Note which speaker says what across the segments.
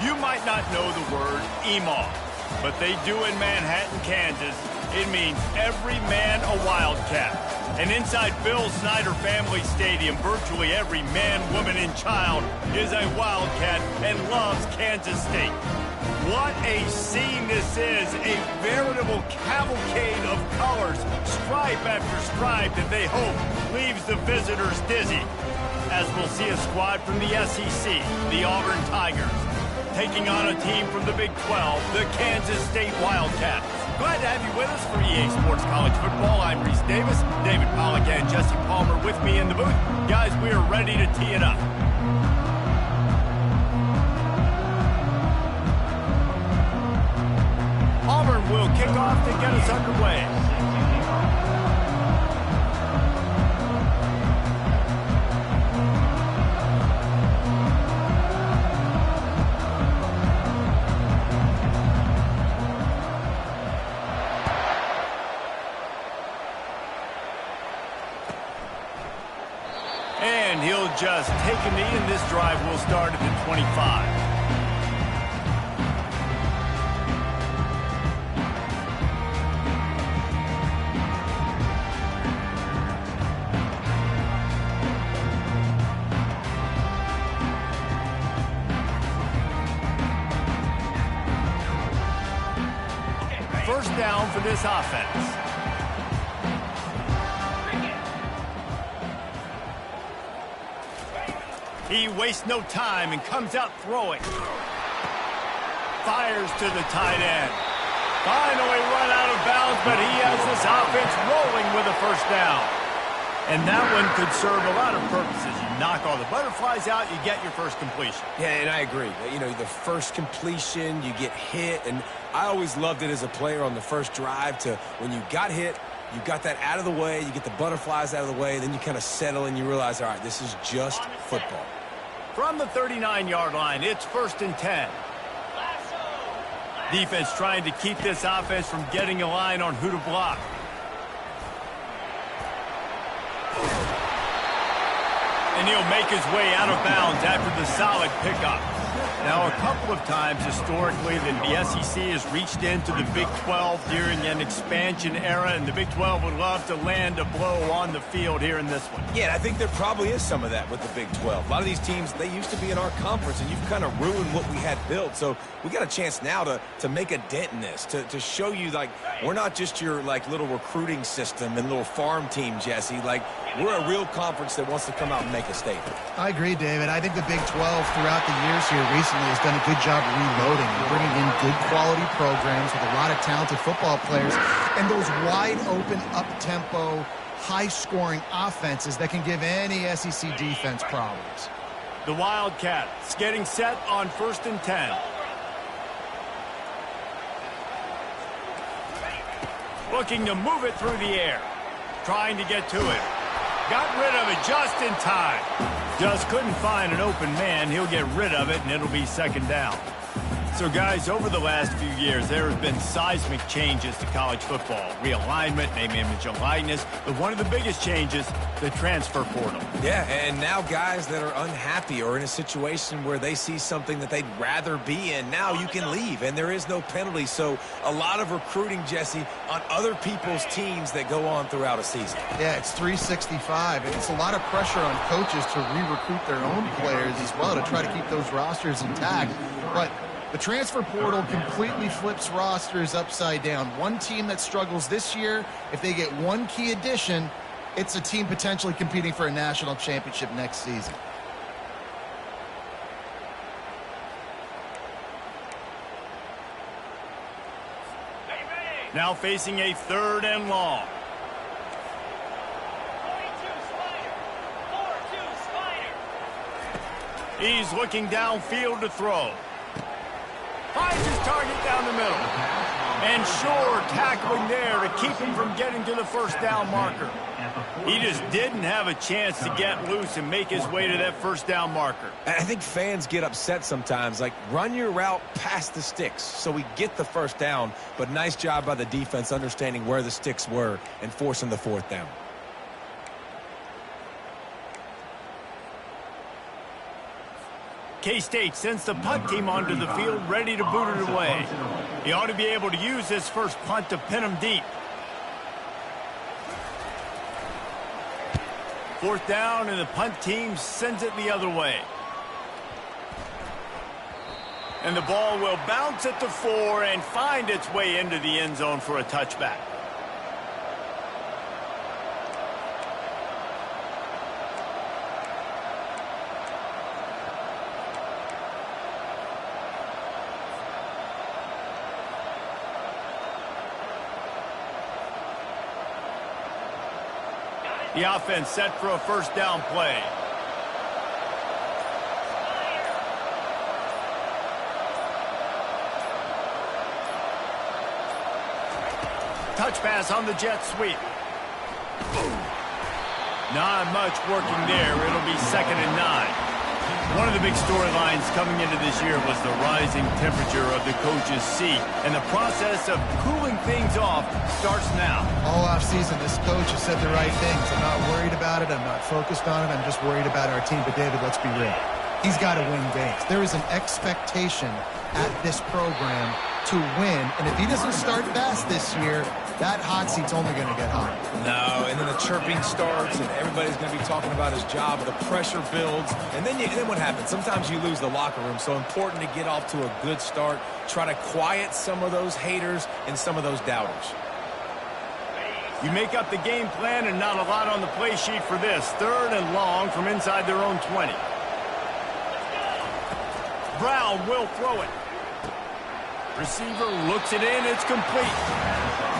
Speaker 1: You might not know the word EMAW, but they do in Manhattan, Kansas. It means every man a Wildcat. And inside Bill Snyder Family Stadium, virtually every man, woman, and child is a Wildcat and loves Kansas State. What a scene this is, a veritable cavalcade of colors, stripe after stripe that they hope leaves the visitors dizzy. As we'll see a squad from the SEC, the Auburn Tigers, taking on a team from the Big 12, the Kansas State Wildcats. Glad to have you with us for EA Sports College Football. I'm Reese Davis, David Pollack and Jesse Palmer with me in the booth. Guys, we are ready to tee it up. Auburn will kick off to get us underway. And he'll just take a knee, and this drive will start at the 25. First down for this offense. He wastes no time and comes out throwing. Fires to the tight end. Finally run out of bounds, but he has this offense rolling with a first down. And that one could serve a lot of purposes. You knock all the butterflies out, you get your first completion.
Speaker 2: Yeah, and I agree. You know, the first completion, you get hit, and I always loved it as a player on the first drive to when you got hit, you got that out of the way, you get the butterflies out of the way, then you kind of settle and you realize, all right, this is just football.
Speaker 1: From the 39-yard line, it's 1st and 10. Defense trying to keep this offense from getting a line on who to block. And he'll make his way out of bounds after the solid pickup. Now, a couple of times historically that the SEC has reached into the Big 12 during an expansion era, and the Big 12 would love to land a blow on the field here in this one.
Speaker 2: Yeah, I think there probably is some of that with the Big 12. A lot of these teams, they used to be in our conference, and you've kind of ruined what we had built. So we got a chance now to make a dent in this, to show you, like, we're not just your, like, little recruiting system and little farm team, Jesse. Like, we're a real conference that wants to come out and make a statement.
Speaker 3: I agree, David. I think the Big 12 throughout the years here recently has done a good job reloading and bringing in good quality programs with a lot of talented football players and those wide open, up-tempo, high-scoring offenses that can give any SEC defense problems.
Speaker 1: The Wildcats getting set on 1st and 10. Looking to move it through the air. Trying to get to it. Got rid of it just in time. Just couldn't find an open man. He'll get rid of it, and it'll be 2nd down. So, guys, over the last few years, there have been seismic changes to college football. Realignment, name, image, and likeness. But one of the biggest changes, the transfer portal.
Speaker 2: Yeah, and now guys that are unhappy or in a situation where they see something that they'd rather be in, now you can leave, and there is no penalty. So a lot of recruiting, Jesse, on other people's teams that go on throughout a season.
Speaker 3: Yeah, it's 365, and it's a lot of pressure on coaches to re-recruit their own players as well to try to keep those rosters intact. But the transfer portal completely flips rosters upside down. One team that struggles this year, if they get one key addition, it's a team potentially competing for a national championship next season.
Speaker 1: Now facing a 3rd and long. He's looking downfield to throw. Finds his target down the middle. And sure, tackling there to keep him from getting to the 1st down marker. He just didn't have a chance to get loose and make his way to that 1st down marker.
Speaker 2: I think fans get upset sometimes. Like, run your route past the sticks so we get the 1st down. But nice job by the defense understanding where the sticks were and forcing the 4th down.
Speaker 1: K-State sends the punt team onto the field, ready to boot it away. He ought to be able to use this first punt to pin them deep. Fourth down, and the punt team sends it the other way. And the ball will bounce at the 4 and find its way into the end zone for a touchback. The offense set for a first down play. Touch pass on the jet sweep. Not much working there. It'll be 2nd and 9. One of the big storylines coming into this year was the rising temperature of the coach's seat, and the process of cooling things off starts now.
Speaker 3: All offseason, this coach has said the right things. I'm not worried about it. I'm not focused on it. I'm just worried about our team. But, David, let's be real. He's got to win games. There is an expectation at this program to win, and if he doesn't start fast this year, that hot seat's only going to get hot.
Speaker 2: No, and then the chirping starts, and everybody's going to be talking about his job. The pressure builds, and then what happens? Sometimes you lose the locker room, so important to get off to a good start. Try to quiet some of those haters and some of those doubters.
Speaker 1: You make up the game plan, and not a lot on the play sheet for this. 3rd and long from inside their own 20. Brown will throw it. Receiver looks it in. It's complete.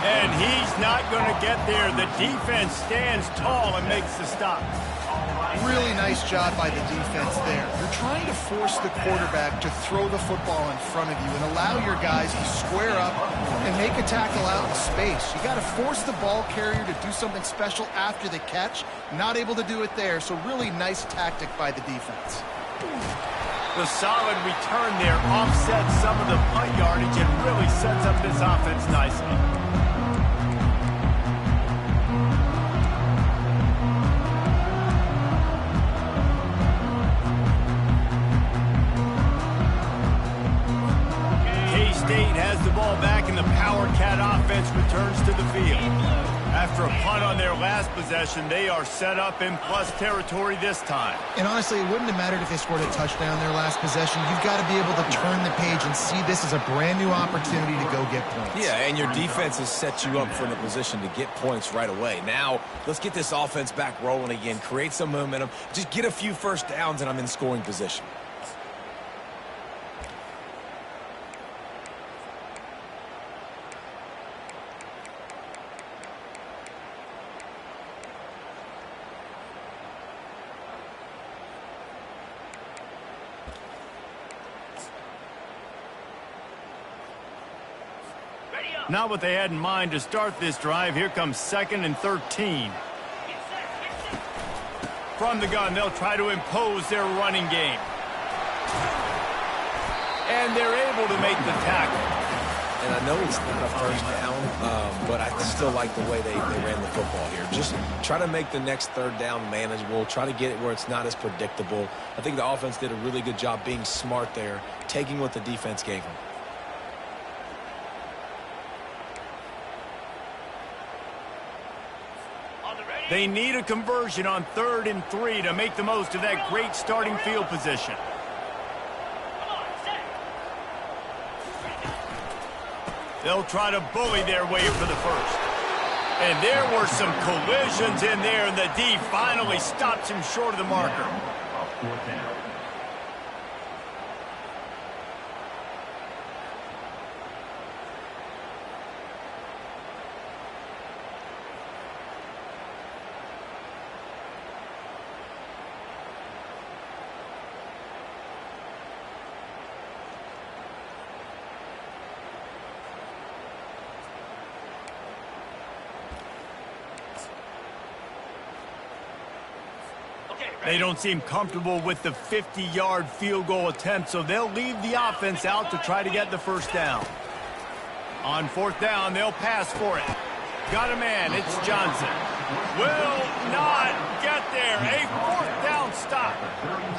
Speaker 1: And he's not going to get there. The defense stands tall and makes the stop.
Speaker 3: Really nice job by the defense there. You're trying to force the quarterback to throw the football in front of you and allow your guys to square up and make a tackle out in space. You got to force the ball carrier to do something special after the catch. Not able to do it there, so really nice tactic by the defense.
Speaker 1: The solid return there offsets some of the punt yardage and really sets up this offense nicely. K-State has the ball back, and the Power Cat offense returns to the field. After a punt on their last possession, they are set up in plus territory this time.
Speaker 3: And honestly, it wouldn't have mattered if they scored a touchdown their last possession. You've got to be able to turn the page and see this as a brand new opportunity to go get points.
Speaker 2: Yeah, and your defense has set you up for the position to get points right away. Now, let's get this offense back rolling again, create some momentum, just get a few first downs, and I'm in scoring position.
Speaker 1: Not what they had in mind to start this drive. Here comes 2nd and 13. From the gun, they'll try to impose their running game. And they're able to make the tackle.
Speaker 2: And I know it's not a first down, but I still like the way they ran the football here. Just try to make the next 3rd down manageable. Try to get it where it's not as predictable. I think the offense did a really good job being smart there, taking what the defense gave them.
Speaker 1: They need a conversion on 3rd and 3 to make the most of that great starting field position. They'll try to bully their way for the first. And there were some collisions in there, and the D finally stops him short of the marker. They don't seem comfortable with the 50-yard field goal attempt, so they'll leave the offense out to try to get the first down. On 4th down, they'll pass for it. Got a man, it's Johnson. will not get there. A fourth down stop.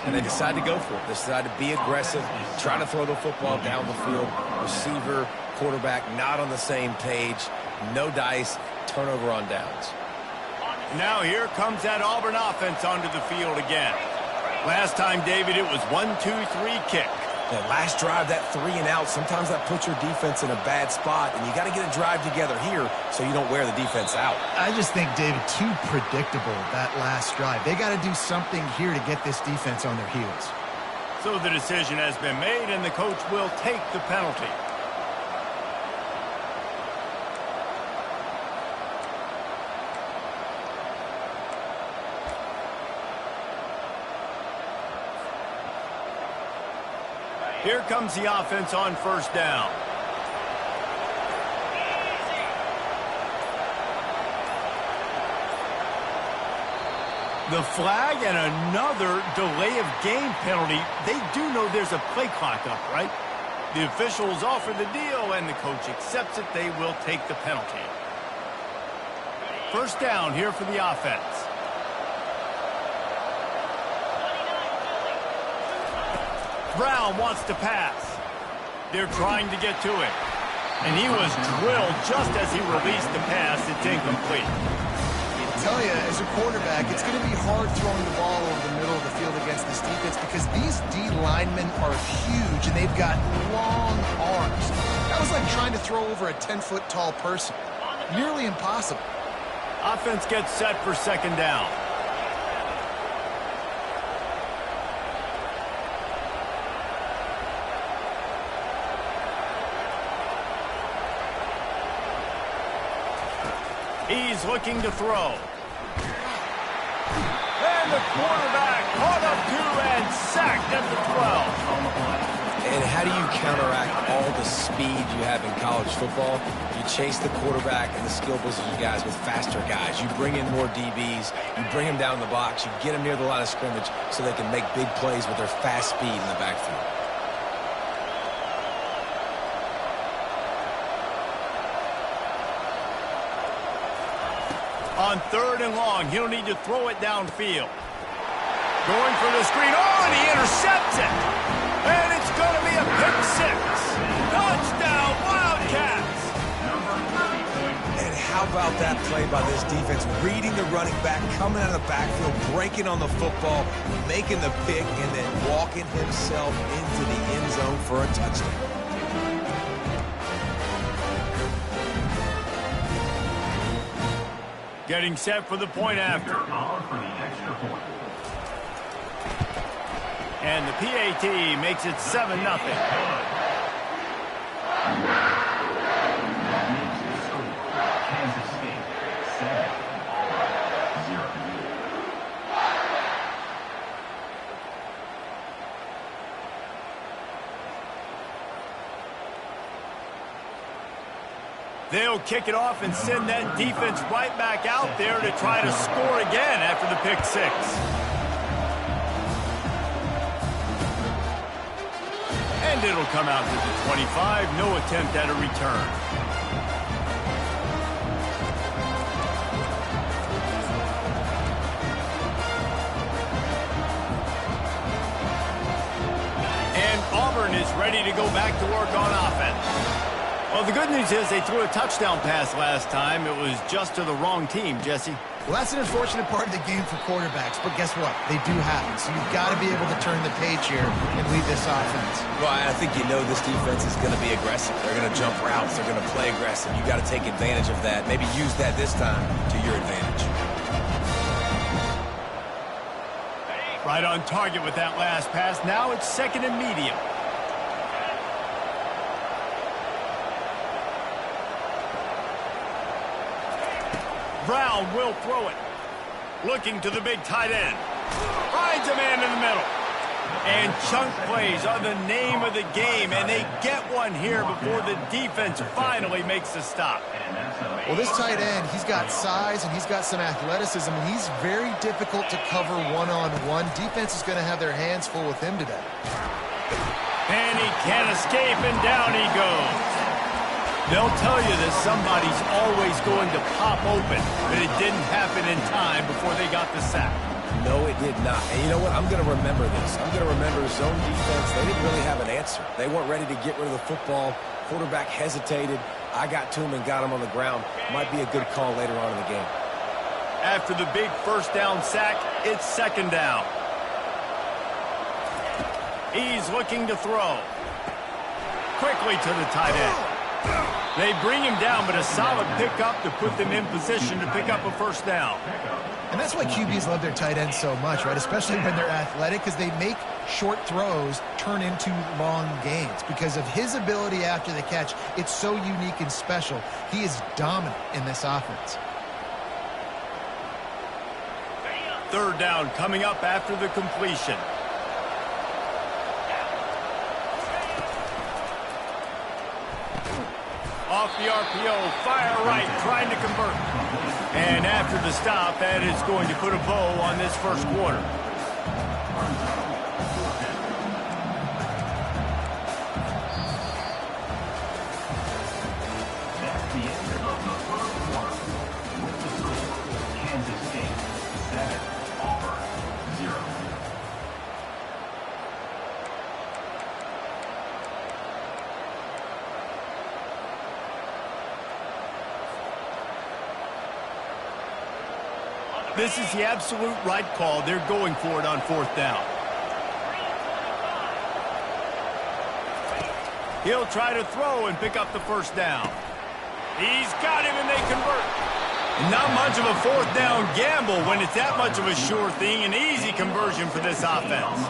Speaker 2: And they decide to go for it. They decide to be aggressive, try to throw the football down the field. Receiver, quarterback not on the same page. No dice, turnover on downs.
Speaker 1: Now here comes that Auburn offense onto the field again. Last time, David, it was 1-2-3 kick.
Speaker 2: The last drive, that 3 and out, sometimes that puts your defense in a bad spot, and you got to get a drive together here so you don't wear the defense out.
Speaker 3: I just think, David, too predictable, that last drive. They got to do something here to get this defense on their heels.
Speaker 1: So the decision has been made, and the coach will take the penalty. Here comes the offense on first down. The flag and another delay of game penalty. They do know there's a play clock up, right? The officials offer the deal, and the coach accepts it. They will take the penalty. First down here for the offense. Brown wants to pass. They're trying to get to him. And he was drilled just as he released the pass. It's incomplete.
Speaker 3: I tell you, as a quarterback, it's going to be hard throwing the ball over the middle of the field against this defense because these D linemen are huge and they've got long arms. That was like trying to throw over a 10-foot tall person. Nearly impossible.
Speaker 1: Offense gets set for second down. He's looking to throw. And the quarterback caught up to and sacked at the 12.
Speaker 2: And how do you counteract all the speed you have in college football? You chase the quarterback and the skill position guys with faster guys. You bring in more DBs. You bring them down the box. You get them near the line of scrimmage so they can make big plays with their fast speed in the backfield.
Speaker 1: On third and long, he'll need to throw it downfield. Going for the screen. Oh, and he intercepts it. And it's going to be a pick six. Touchdown, Wildcats.
Speaker 2: And how about that play by this defense? Reading the running back, coming out of the backfield, breaking on the football, making the pick, and then walking himself into the end zone for a touchdown.
Speaker 1: Getting set for the point after. And the PAT makes it 7-0. They'll kick it off and send that defense right back out there to try to score again after the pick six. And it'll come out to the 25. No attempt at a return. And Auburn is ready to go back to work on offense. Well, the good news is they threw a touchdown pass last time. It was just to the wrong team, Jesse.
Speaker 3: Well, that's an unfortunate part of the game for quarterbacks, but guess what? They do happen, so you've got to be able to turn the page here and lead this offense.
Speaker 2: Well, I think you know this defense is going to be aggressive. They're going to jump routes. They're going to play aggressive. You've got to take advantage of that. Maybe use that this time to your advantage.
Speaker 1: Right on target with that last pass. Now it's second and medium. Brown will throw it. Looking to the big tight end. Finds a man in the middle. And chunk plays are the name of the game, and they get one here before the defense finally makes the stop.
Speaker 3: Well, this tight end, he's got size and he's got some athleticism, and he's very difficult to cover one-on-one. Defense is going to have their hands full with him today.
Speaker 1: And he can't escape, and down he goes. They'll tell you that somebody's always going to pop open, but it didn't happen in time before they got the sack.
Speaker 2: No, it did not. And you know what? I'm going to remember this. I'm going to remember zone defense. They didn't really have an answer. They weren't ready to get rid of the football. Quarterback hesitated. I got to him and got him on the ground. Might be a good call later on in the game.
Speaker 1: After the big first down sack, it's second down. He's looking to throw. Quickly to the tight end. They bring him down, but a solid pickup to put them in position to pick up a first down.
Speaker 3: And that's why QBs love their tight ends so much, right? Especially when they're athletic, because they make short throws turn into long gains. Because of his ability after the catch, it's so unique and special. He is dominant in this offense.
Speaker 1: Third down coming up after the completion. Off the RPO, fire right, trying to convert. And after the stop, that is going to put a bow on this first quarter.
Speaker 4: That's the end of the first quarter. With the score, Kansas State 7, Auburn 0.
Speaker 1: This is the absolute right call. They're going for it on fourth down. He'll try to throw and pick up the first down. He's got him, and they convert. Not much of a fourth down gamble when it's that much of a sure thing. An easy conversion for this offense.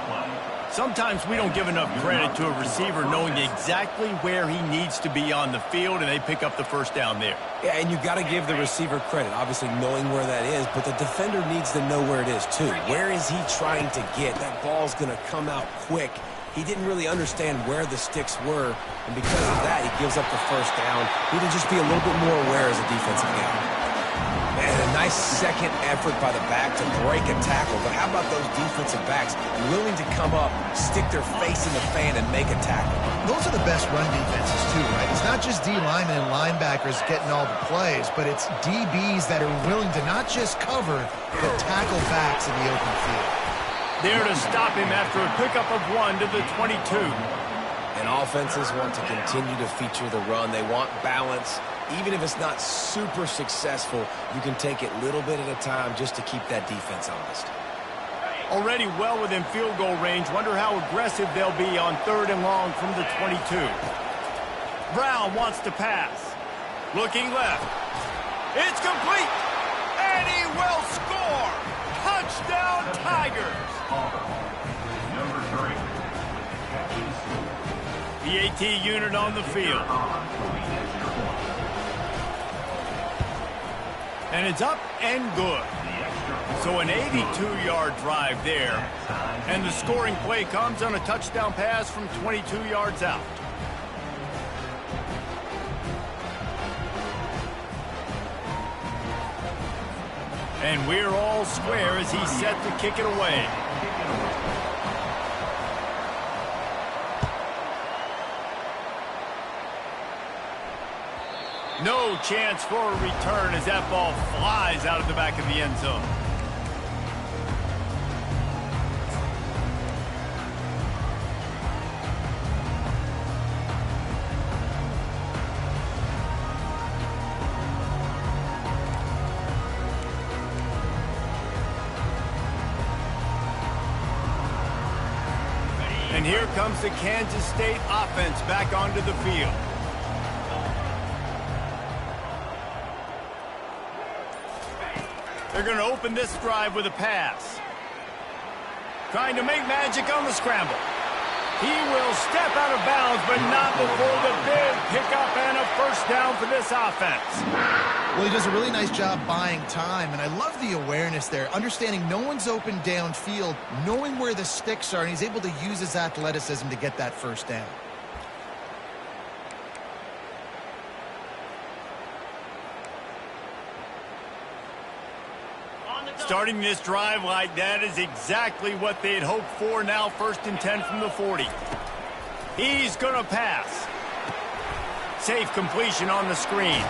Speaker 1: Sometimes we don't give enough credit to a receiver knowing exactly where he needs to be on the field, and they pick up the first down there.
Speaker 2: Yeah, and you've got to give the receiver credit, obviously knowing where that is, but the defender needs to know where it is too. Where is he trying to get? That ball's going to come out quick. He didn't really understand where the sticks were, and because of that, he gives up the first down. Need to just be a little bit more aware as a defensive guy. And a nice second effort by the back to break a tackle. But how about those defensive backs willing to come up, stick their face in the fan, and make a tackle?
Speaker 3: Those are the best run defenses, too, right? It's not just D linemen and linebackers getting all the plays, but it's DBs that are willing to not just cover, but tackle backs in the open field.
Speaker 1: There to stop him after a pickup of 1 to the 22.
Speaker 2: And offenses want to continue to feature the run. They want balance. Even if it's not super successful, you can take it little bit at a time just to keep that defense honest.
Speaker 1: Already well within field goal range. Wonder how aggressive they'll be on third and long from the 22. Brown wants to pass. Looking left. It's complete. And he will score. Touchdown Tigers.
Speaker 4: Number 3. Catches.
Speaker 1: The AT unit on the field. And it's up and good. So an 82-yard drive there. And the scoring play comes on a touchdown pass from 22 yards out. And we're all square as he's set to kick it away. No chance for a return as that ball flies out of the back of the end zone. And here comes the Kansas State offense back onto the field. They're going to open this drive with a pass. Trying to make magic on the scramble. He will step out of bounds, but not before the big pickup and a first down for this offense.
Speaker 3: Well, he does a really nice job buying time, and I love the awareness there, understanding no one's open downfield, knowing where the sticks are, and he's able to use his athleticism to get that first down.
Speaker 1: Starting this drive like that is exactly what they had hoped for. Now 1st and 10 from the 40. He's going to pass. Safe completion on the screen.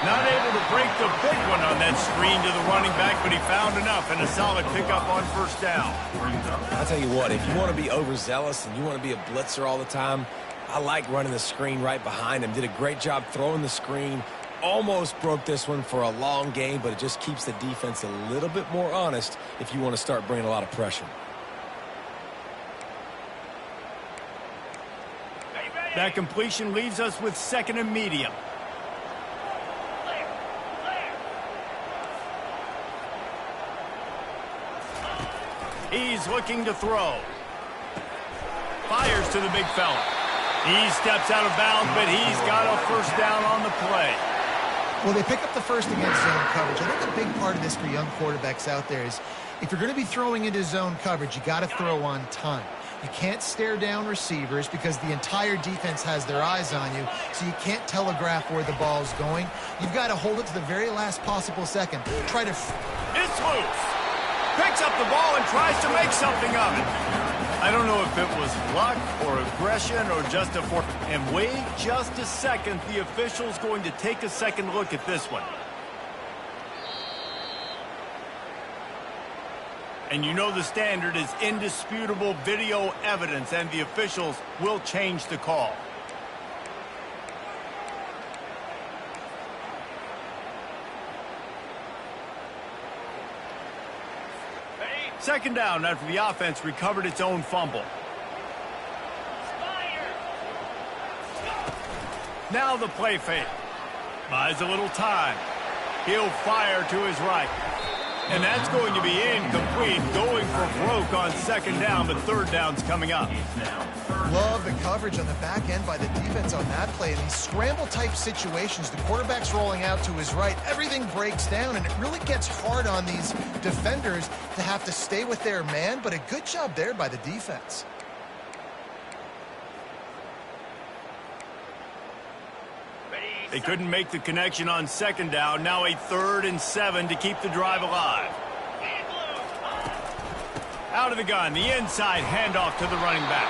Speaker 1: Not able to break the big one on that screen to the running back, but he found enough and a solid pickup on first down.
Speaker 2: I'll tell you what, if you want to be overzealous and you want to be a blitzer all the time, I like running the screen right behind him. Did a great job throwing the screen. Almost broke this one for a long game, but it just keeps the defense a little bit more honest if you want to start bringing a lot of pressure.
Speaker 1: That completion leaves us with 2nd and medium. He's looking to throw. Fires to the big fella. He steps out of bounds, but he's got a first down on the play.
Speaker 3: Well, they pick up the first against zone coverage. I think a big part of this for young quarterbacks out there is if you're going to be throwing into zone coverage, you got to throw on time. You can't stare down receivers because the entire defense has their eyes on you, so you can't telegraph where the ball's going. You've got to hold it to the very last possible second. Try to...
Speaker 1: It's loose. Picks up the ball and tries to make something of it. I don't know if it was luck or aggression or just a force. And wait just a second. The official's going to take a second look at this one. And you know the standard is indisputable video evidence, and the officials will change the call. Second down after the offense recovered its own fumble. Now the play fake. Buys a little time. He'll fire to his right. And that's going to be incomplete, going for broke on 2nd down, but 3rd down's coming up.
Speaker 3: Love the coverage on the back end by the defense on that play. In these scramble-type situations, the quarterback's rolling out to his right. Everything breaks down, and it really gets hard on these defenders to have to stay with their man, but a good job there by the defense.
Speaker 1: They couldn't make the connection on 2nd down. Now a 3rd and 7 to keep the drive alive. Out of the gun, the inside handoff to the running back.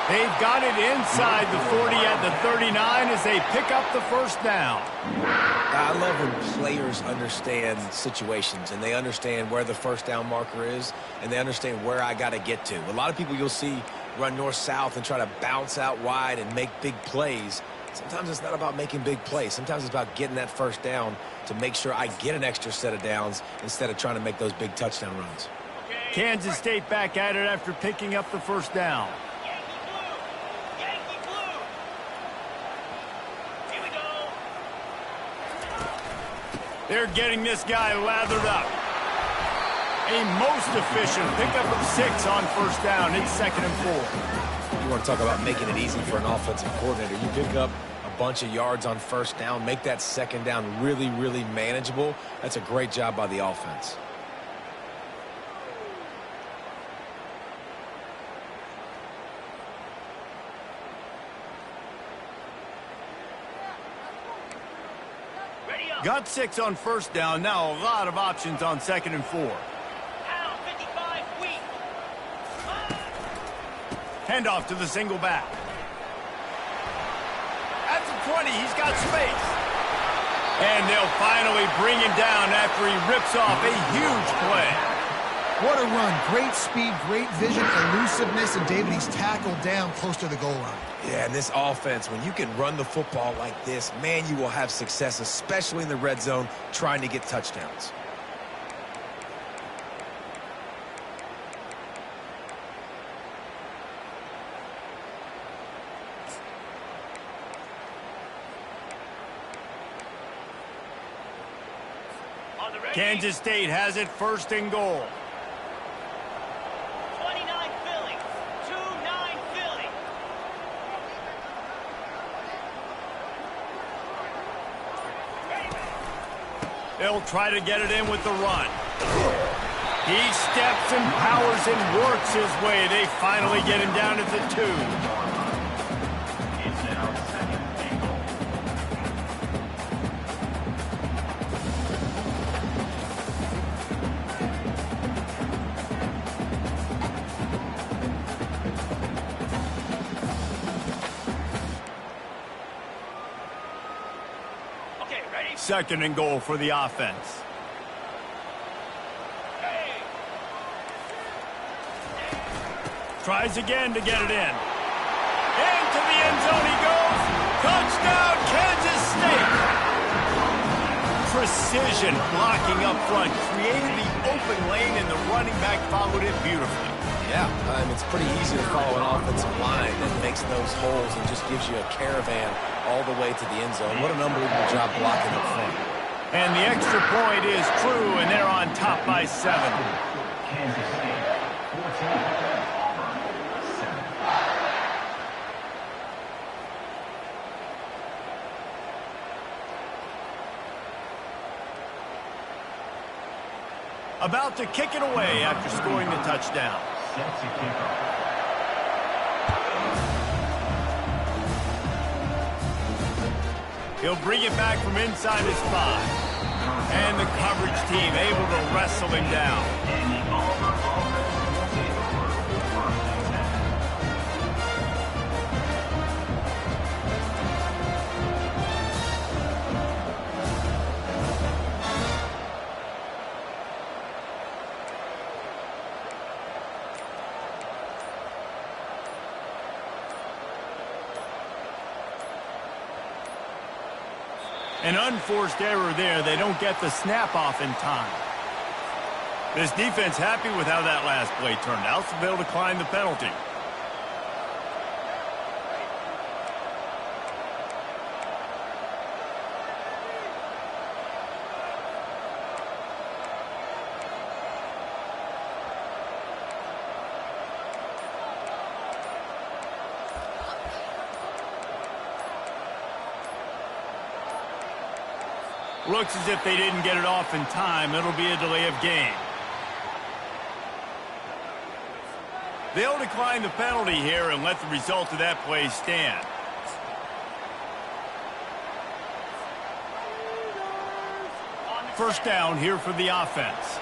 Speaker 1: They've got it inside the 40 at the 39 as they pick up the first down.
Speaker 2: I love when players understand situations and they understand where the first down marker is and they understand where I got to get to. A lot of people you'll see run north-south and try to bounce out wide and make big plays. Sometimes it's not about making big plays. Sometimes it's about getting that first down to make sure I get an extra set of downs instead of trying to make those big touchdown runs.
Speaker 1: Kansas State back at it after picking up the first down.
Speaker 5: Yankee blue. Here we go.
Speaker 1: They're getting this guy lathered up. A most efficient pickup of 6 on first down. It's 2nd and 4.
Speaker 2: You want to talk about making it easy for an offensive coordinator. You pick up a bunch of yards on first down, make that 2nd down really, really manageable. That's a great job by the offense.
Speaker 1: Got 6 on first down. Now a lot of options on 2nd and 4. Handoff to the single back. At the 20, he's got space. And they'll finally bring him down after he rips off a huge play.
Speaker 3: What a run. Great speed, great vision, elusiveness, and David, he's tackled down close to the goal line.
Speaker 2: Yeah, and this offense, when you can run the football like this, man, you will have success, especially in the red zone, trying to get touchdowns.
Speaker 1: Kansas State has it 1st and goal.
Speaker 5: 29 Philly. 2-9 Philly.
Speaker 1: They'll try to get it in with the run. He steps and powers and works his way. They finally get him down at the 2.
Speaker 4: It's now 2nd and goal.
Speaker 1: 2nd and goal for the offense. Tries again to get it in. Into the end zone he goes. Touchdown, Kansas State. Precision blocking up front. Created the open lane, and the running back followed it beautifully.
Speaker 2: Yeah, it's pretty easy to follow an offensive line that makes those holes and just gives you a caravan all the way to the end zone. What an unbelievable job blocking up front.
Speaker 1: And the extra point is true, and they're on top by 7.
Speaker 4: Kansas State 14, Auburn 7.
Speaker 1: About to kick it away after scoring the touchdown.
Speaker 4: Set to kick off.
Speaker 1: He'll bring it back from inside his 5. And the coverage team able to wrestle him down.
Speaker 4: And the Auburn offense will take over 1st and 10.
Speaker 1: An unforced error there. They don't get the snap off in time. This defense happy with how that last play turned out, so they'll decline the penalty. Looks as if they didn't get it off in time. It'll be a delay of game. They'll decline the penalty here and let the result of that play stand. First down here for the offense.